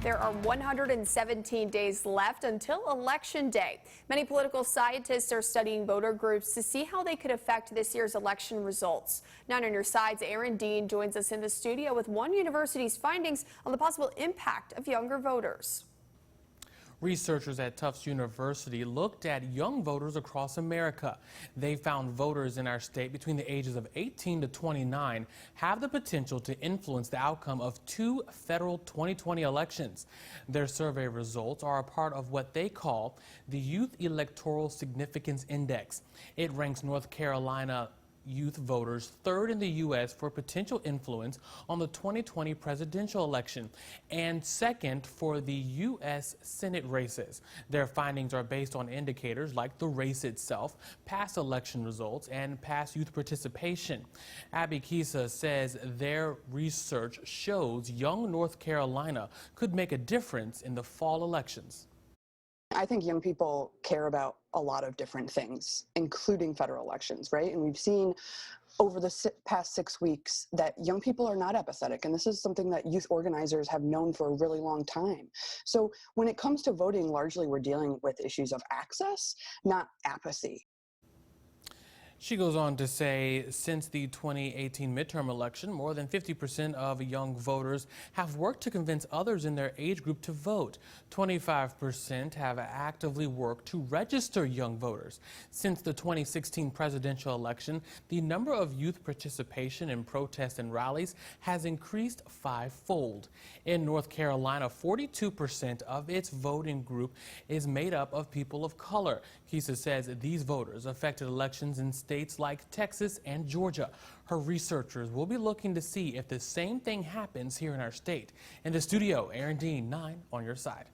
There are 117 days left until Election Day. Many political scientists are studying voter groups to see how they could affect this year's election results. 9 on your side's Aaron Dean joins us in the studio with one university's findings on the possible impact of younger voters. Researchers at Tufts University looked at young voters across America. They found voters in our state between the ages of 18 to 29 have the potential to influence the outcome of 2 federal 2020 elections. Their survey results are a part of what they call the Youth Electoral Significance Index. It ranks North Carolina youth voters 3rd in the U.S. for potential influence on the 2020 presidential election and 2nd for the U.S. Senate races. Their findings are based on indicators like the race itself, past election results, and past youth participation. Abby Kisa says their research shows young North Carolina could make a difference in the fall elections. I think young people care about a lot of different things, including federal elections, right? And we've seen over the past 6 weeks that young people are not apathetic, and this is something that youth organizers have known for a really long time. So when it comes to voting, largely we're dealing with issues of access, not apathy. She goes on to say, since the 2018 midterm election, more than 50% of young voters have worked to convince others in their age group to vote. 25% have actively worked to register young voters. Since the 2016 presidential election, the number of youth participation in protests and rallies has increased 5-fold. In North Carolina, 42% of its voting group is made up of people of color. Kisa says these voters affected elections in states like Texas and Georgia. Her researchers will be looking to see if the same thing happens here in our state. In the studio, Aaron Dean, 9 on your side.